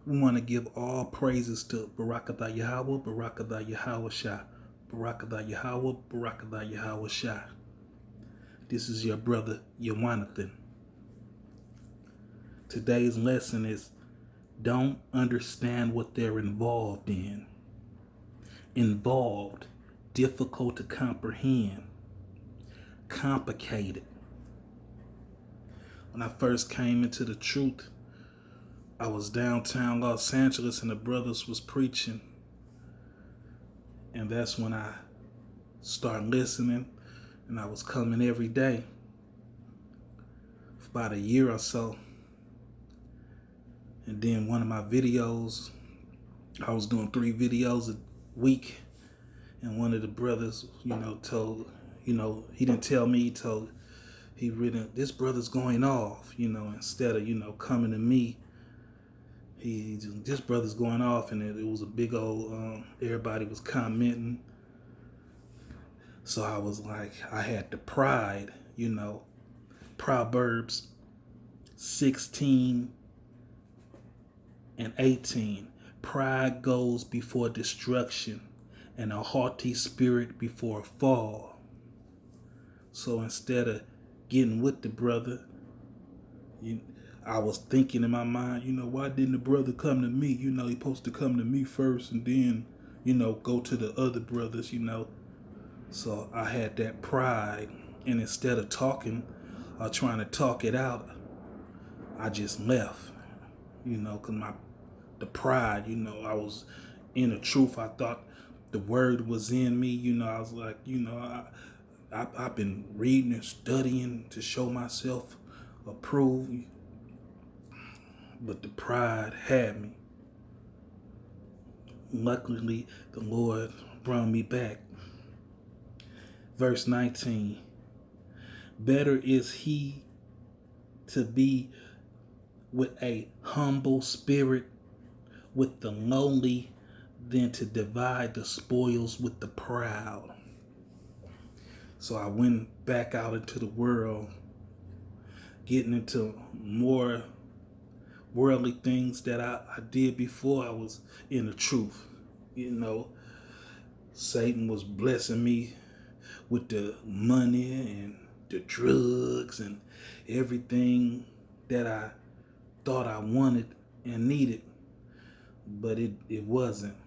We want to give all praises to Barakatah Yahweh, Barakatah Yahweh Shah, Barakatah Yahweh, Barakatah Yahweh Shah. This is your brother, Yawanathan. Today's lesson is don't understand what they're involved in. Involved, difficult to comprehend, complicated. When I first came into the truth, I was downtown Los Angeles and the brothers was preaching. And that's when I started listening, and I was coming every day for about a year or so. And then one of my videos, I was doing 3 videos a week, and one of the brothers, told, he didn't tell me, he written, this brother's going off, instead of, coming to me. This brother's going off, and it was a big old, everybody was commenting. So I was like, I had the pride, Proverbs 16 and 18. Pride goes before destruction, and a haughty spirit before a fall. So instead of getting with the brother, I was thinking in my mind, why didn't the brother come to me? He supposed to come to me first and then, go to the other brothers, So I had that pride, and instead of talking or trying to talk it out, I just left, because the pride, I was in the truth. I thought the word was in me, I was like, I've been reading and studying to show myself approved. But the pride had me. Luckily, the Lord brought me back. Verse 19. Better is he to be with a humble spirit with the lowly than to divide the spoils with the proud. So I went back out into the world, getting into more worldly things that I did before I was in the truth. Satan was blessing me with the money and the drugs and everything that I thought I wanted and needed, but it wasn't.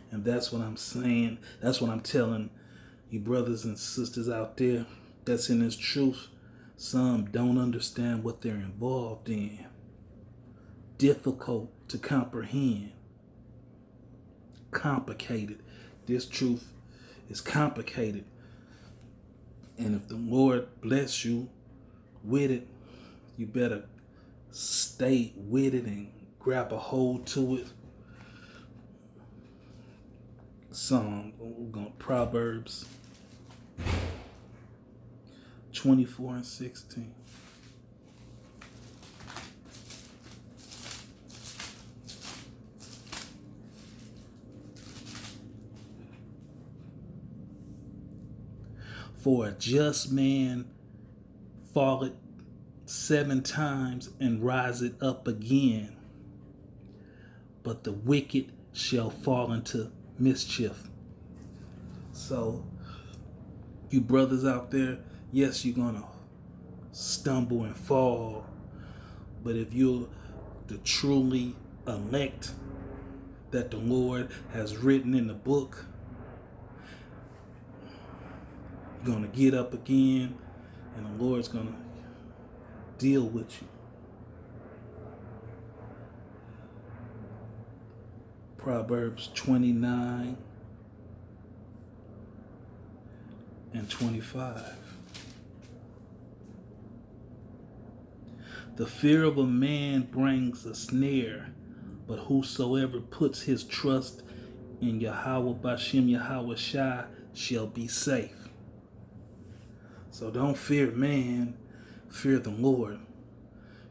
And that's what I'm saying. That's what I'm telling you brothers and sisters out there that's in this truth. Some don't understand what they're involved in. Difficult to comprehend. Complicated. This truth is complicated. And if the Lord bless you with it, you better stay with it and grab a hold to it. Proverbs 24 and 16. For a just man falleth 7 times and riseth up again, but the wicked shall fall into mischief. So, you brothers out there, yes, you're gonna stumble and fall, but if you're the truly elect that the Lord has written in the book, you're gonna get up again, and the Lord's gonna deal with you. Proverbs 29 and 25. The fear of a man brings a snare, but whosoever puts his trust in Yahweh Bashem Yahweh Shai shall be safe. So don't fear man, fear the Lord,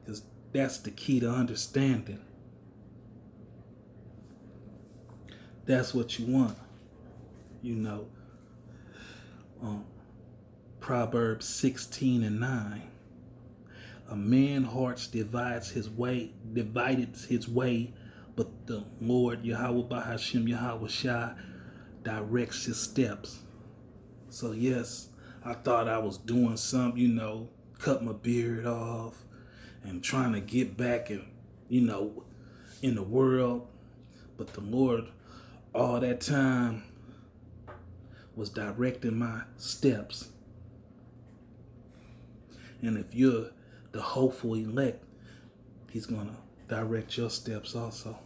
because that's the key to understanding. That's what you want, Proverbs 16 and 9. A man's heart divided his way, but the Lord Yahweh Bahashim Yahweh Shai directs his steps. So yes, I thought I was doing something, cut my beard off and trying to get back and, in the world. But the Lord, all that time, was directing my steps. And if you're the hopeful elect, he's going to direct your steps also.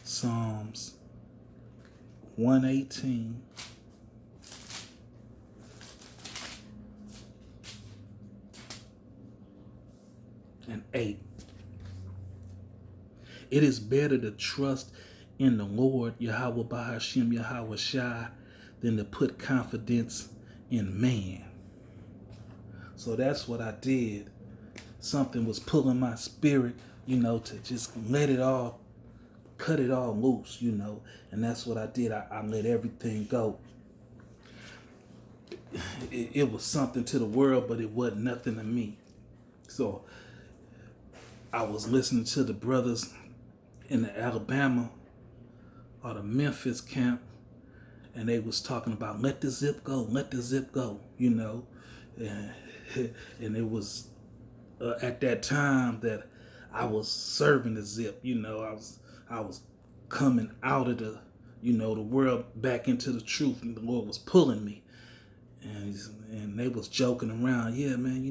Psalms 118. And 8. It is better to trust in the Lord, Yahweh Bahashim Yahweh Shai, than to put confidence in man. So that's what I did. Something was pulling my spirit, to just cut it all loose, and that's what I did. I let everything go. It was something to the world, but it wasn't nothing to me. So I was listening to the brothers in the Alabama or the Memphis camp, and they was talking about let the zip go, and it was at that time that I was serving the zip. I was coming out of the world back into the truth, and the Lord was pulling me, and they was joking around. Yeah, man,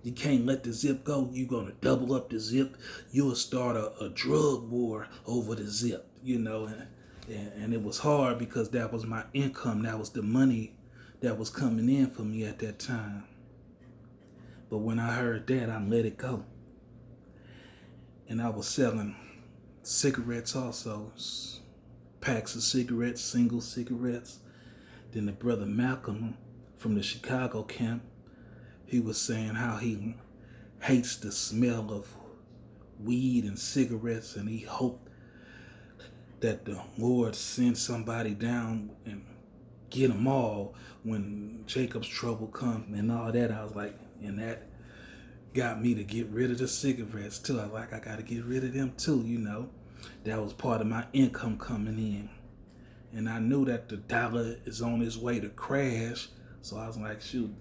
you can't let the zip go. You're going to double up the zip. You'll start a drug war over the zip, and it was hard because that was my income. That was the money that was coming in for me at that time. But when I heard that, I let it go. And I was selling cigarettes also, packs of cigarettes, single cigarettes. Then the brother Malcolm from the Chicago camp, he was saying how he hates the smell of weed and cigarettes, and he hoped that the Lord sends somebody down and get them all when Jacob's trouble comes and all that. I was like, and that got me to get rid of the cigarettes too. I was like, I got to get rid of them too, That was part of my income coming in. And I knew that the dollar is on its way to crash. So I was like, shoot,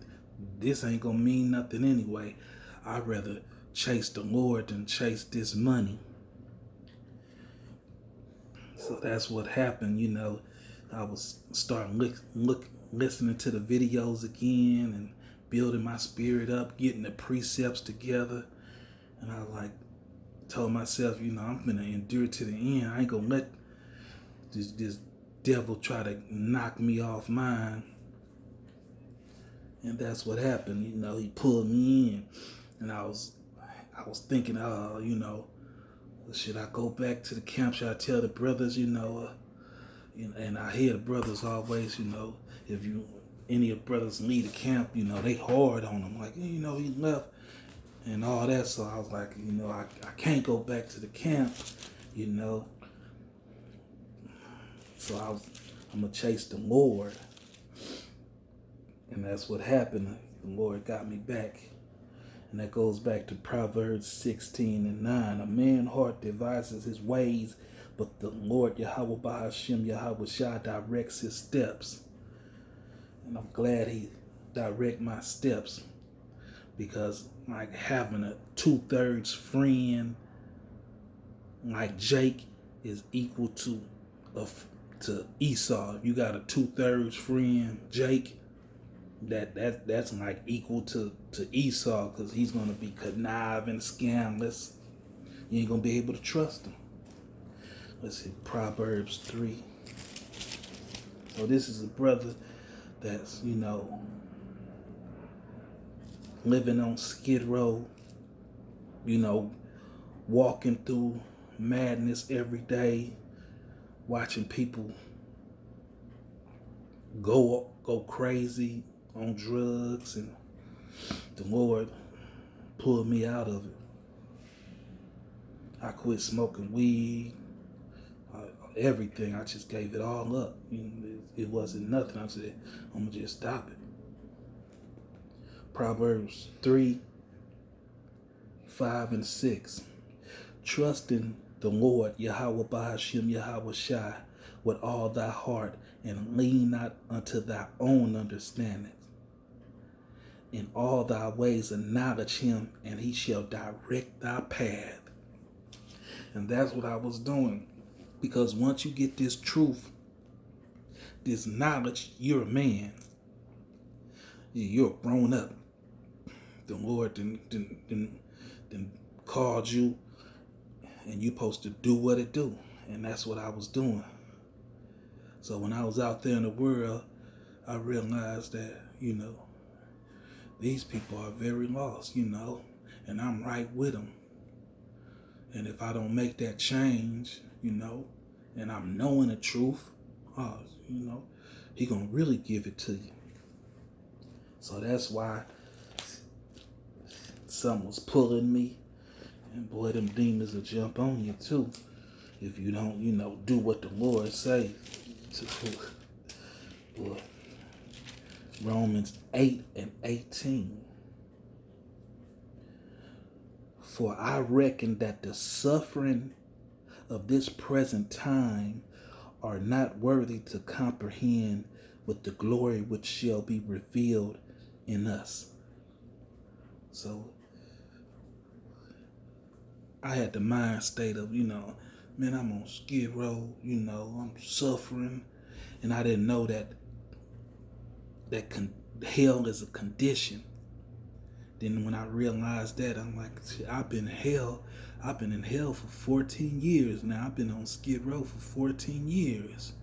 this ain't going to mean nothing anyway. I'd rather chase the Lord than chase this money. So that's what happened, I was starting listening to the videos again and building my spirit up, getting the precepts together. And I told myself, I'm going to endure to the end. I ain't going to let this devil try to knock me off mine. And that's what happened. He pulled me in, and I was thinking, should I go back to the camp? Should I tell the brothers, and I hear the brothers always, if any of the brothers leave the camp, they hard on them, like, he left and all that. So I was like, I can't go back to the camp, So I'm going to chase the Lord. And that's what happened. The Lord got me back. And that goes back to Proverbs 16:9. A man's heart devises his ways, but the Lord Yahweh Bahashim Yahweh Shai directs his steps. And I'm glad he direct my steps, because having a 2/3 friend like Jake is equal to Esau. If you got a 2/3 friend, Jake, that's equal to Esau, because he's going to be conniving, scandalous. You ain't going to be able to trust him. Let's see, Proverbs 3. So this is a brother that's, living on Skid Row, walking through madness every day, watching people go crazy on drugs, and the Lord pulled me out of it. I quit smoking weed, everything. I just gave it all up. It wasn't nothing. I said, I'm going to just stop it. Proverbs 3, 5, and 6. Trust in the Lord, Yahweh Bahashim Yahweh Shai, with all thy heart, and lean not unto thy own understanding. In all thy ways acknowledge him, and he shall direct thy path. And that's what I was doing. Because once you get this truth, this knowledge, you're a man. You're grown up. The Lord then called you, and you're supposed to do what it do. And that's what I was doing. So when I was out there in the world, I realized that, these people are very lost, and I'm right with them. And if I don't make that change, and I'm knowing the truth, he gonna really give it to you. So that's why something was pulling me, and boy, them demons will jump on you too if you don't, do what the Lord say to do. Boy. Romans 8 and 18. For I reckon that the suffering of this present time are not worthy to comprehend with the glory which shall be revealed in us. So I had the mind state of, man, I'm on Skid Row, I'm suffering, and I didn't know that hell is a condition. Then when I realized that, I'm like, I've been in hell for 14 years now. I've been on Skid Row for 14 years.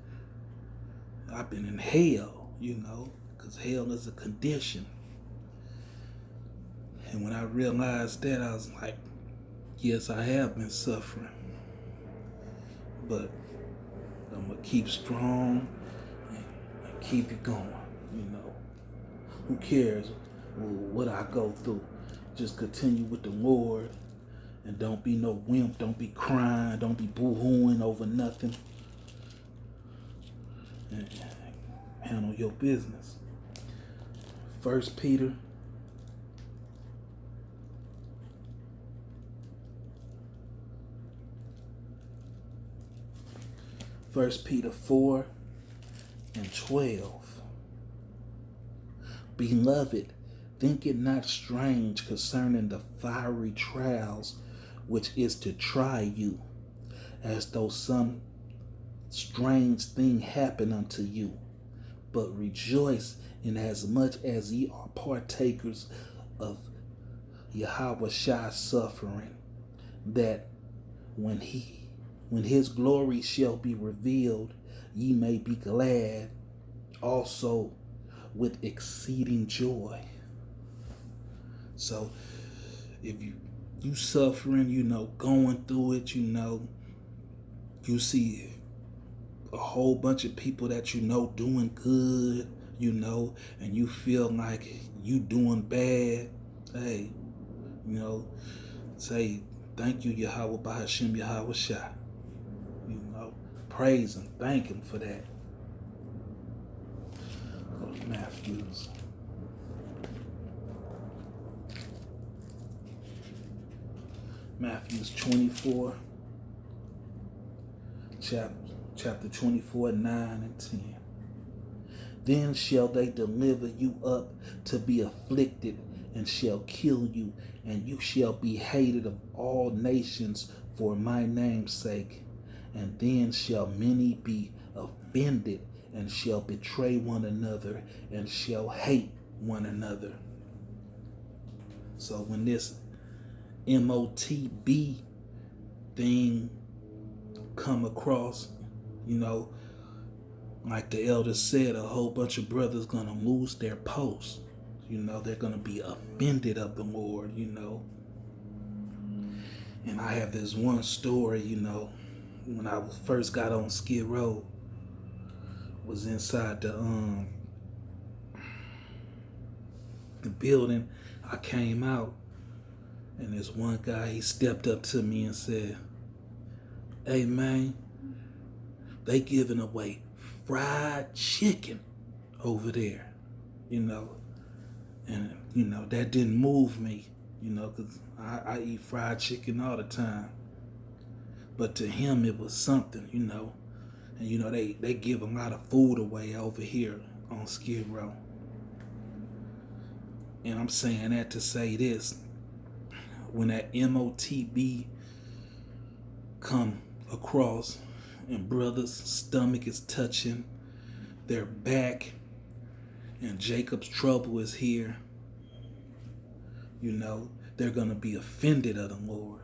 I've been in hell, because hell is a condition. And when I realized that, I was like, yes, I have been suffering. But I'm going to keep strong and keep it going, Who cares what I go through? Just continue with the Lord, and don't be no wimp. Don't be crying. Don't be boo-hooing over nothing. And handle your business. 1 Peter 4 and 12. Beloved, think it not strange concerning the fiery trials which is to try you, as though some strange thing happen unto you. But rejoice in as much as ye are partakers of Yahweh Shai's suffering, that when his glory shall be revealed, ye may be glad also with exceeding joy. So if you suffering, going through it, you see a whole bunch of people that doing good, and you feel like you doing bad, hey, say thank you, Yahweh Bahashim Yahweh Shai. Praise him, thank him for that. Go to Matthew 24, chapter 24, 9 and 10. Then shall they deliver you up to be afflicted, and shall kill you, and you shall be hated of all nations for my name's sake. And then shall many be offended, and shall betray one another, and shall hate one another. So when this MOTB thing come across, like the elder said, a whole bunch of brothers gonna lose their posts. They're gonna be offended of the Lord, And I have this one story, when I first got on Skid Row, was inside the building. I came out, and this one guy, he stepped up to me and said, "Hey man, they giving away fried chicken over there, And, that didn't move me, because I eat fried chicken all the time. But to him, it was something, And, they give a lot of food away over here on Skid Row. And I'm saying that to say this. When that MOTB come across and brother's stomach is touching their back and Jacob's trouble is here, they're going to be offended of the Lord.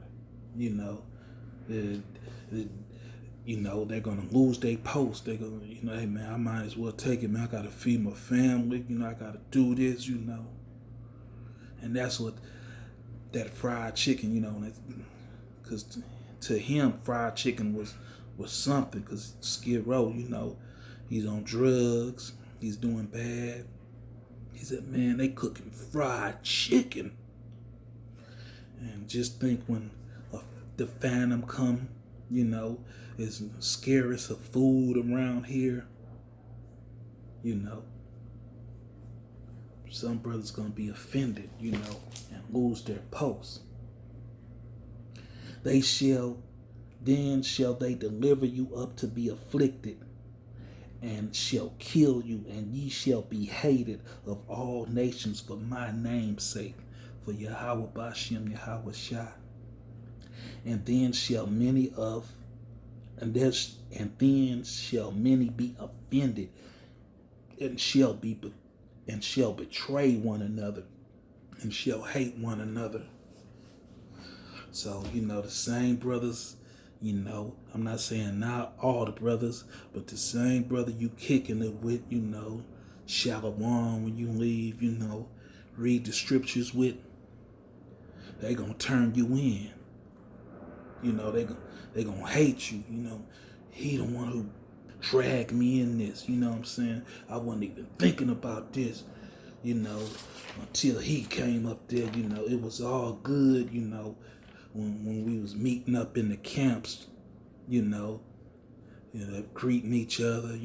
They're going to lose their post. They're going to, hey man, I might as well take it, man. I got to feed my family. I got to do this, And that's what that fried chicken, because to him, fried chicken was something, because Skid Row, he's on drugs, he's doing bad. He said, man, they cooking fried chicken. And just think when the Phantom come, is scarce of food around here, some brothers gonna be offended, and lose their post. Then shall they deliver you up to be afflicted, and shall kill you, and ye shall be hated of all nations for my name's sake, for Yahweh Bashem Yahweh Shah. And then shall many be offended, and shall betray one another, and shall hate one another. So, the same brothers, I'm not saying not all the brothers, but the same brother you kicking it with, Shalom when you leave, read the scriptures with, they gonna turn you in. They gonna hate you, He the one who dragged me in this, what I'm saying? I wasn't even thinking about this, until he came up there, it was all good, when we was meeting up in the camps, greeting each other,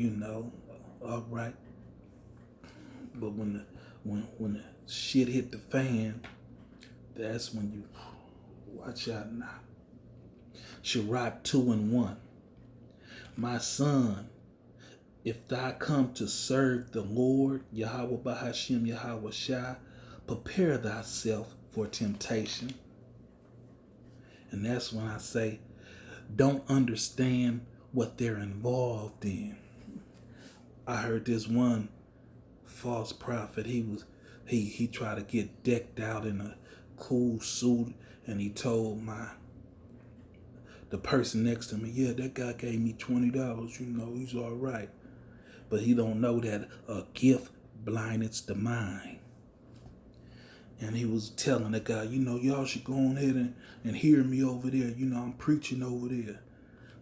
all right. But when the shit hit the fan, that's when you watch out now. Sirach 2:1. My son, if thou come to serve the Lord, Yahweh Bahashim Yahweh Shah, prepare thyself for temptation. And that's when I say, don't understand what they're involved in. I heard this one false prophet, he tried to get decked out in a cool suit, and he told the person next to me, yeah, that guy gave me $20, he's all right. But he don't know that a gift blindeth the mind. And he was telling the guy, y'all should go on ahead and hear me over there. I'm preaching over there.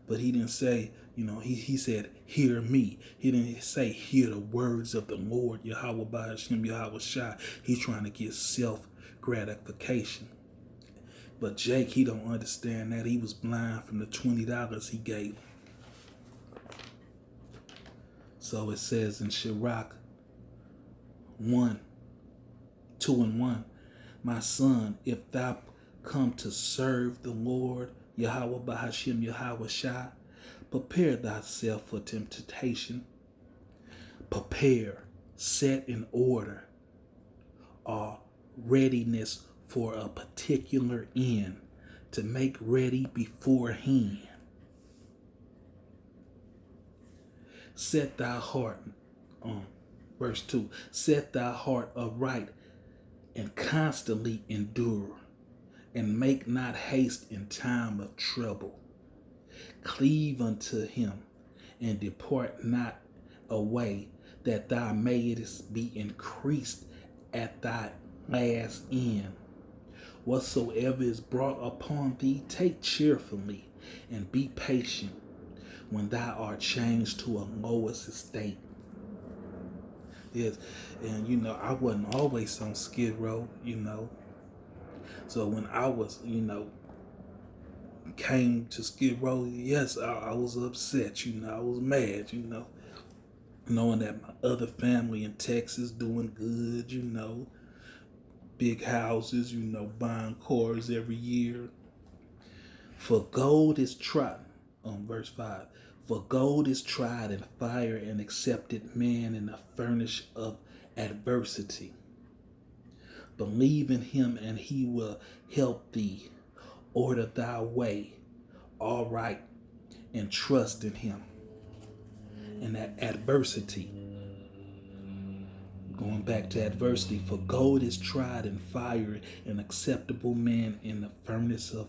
But he didn't say, he said, hear me. He didn't say, hear the words of the Lord, Yahweh Ba'ashim Yahweh Shai. He's trying to get self-gratification. But Jake, he don't understand that. He was blind from the $20 he gave him. So it says in Sirach 2:1, my son, if thou come to serve the Lord, Yahweh Bahashim Yahweh Shai, prepare thyself for temptation. Prepare, set in order, or readiness for a particular end, to make ready beforehand. Set thy heart, verse 2, set thy heart aright and constantly endure, and make not haste in time of trouble. Cleave unto him, and depart not away, that thou mayest be increased at thy last end. Whatsoever is brought upon thee, take cheerfully, and be patient when thou art changed to a lowest estate. Yes, and I wasn't always on Skid Row, So when I was, came to Skid Row, yes, I was upset, I was mad, knowing that my other family in Texas doing good, big houses, buying cars every year. For gold is tried, on verse 5, for gold is tried in fire and accepted man in the furnace of adversity. Believe in him and he will help thee. Order thy way aright and trust in him. And that adversity, going back to adversity, for gold is tried in fire and acceptable man in the furnace of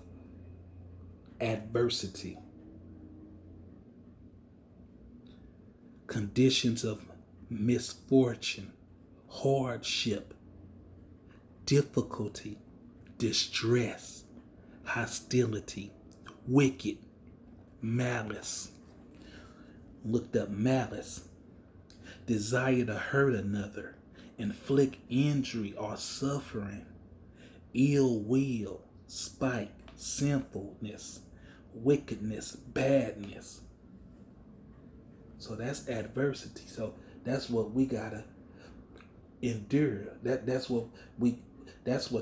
adversity. Conditions of misfortune, hardship, difficulty, distress, hostility, wicked, malice. Looked up malice. Desire to hurt another, inflict injury or suffering, ill will, spite, sinfulness, wickedness, badness. So that's adversity. So that's what we gotta endure. That's what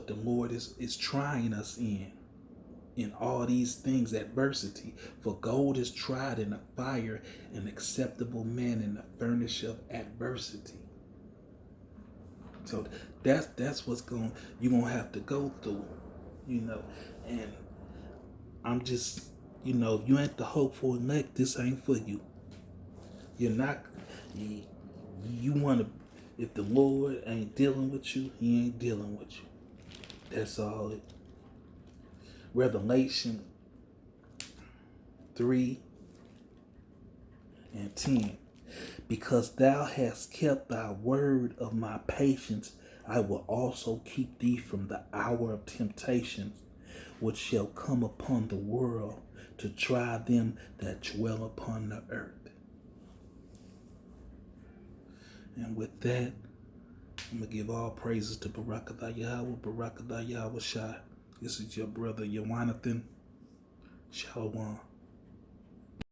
the Lord is trying us in all these things, adversity. For gold is tried in the fire, an acceptable man in the furnace of adversity. So that's what's you're gonna have to go through, and I'm just, if you ain't the hopeful elect, this ain't for you. You're not, you want to, if the Lord ain't dealing with you, he ain't dealing with you. That's all it. Revelation 3:10. Because thou hast kept thy word of my patience, I will also keep thee from the hour of temptation, which shall come upon the world to try them that dwell upon the earth. And with that, I'm going to give all praises to Barakatha Yahweh, Barakatha Yahweh Shai. This is your brother, Yawanathan. Shalom.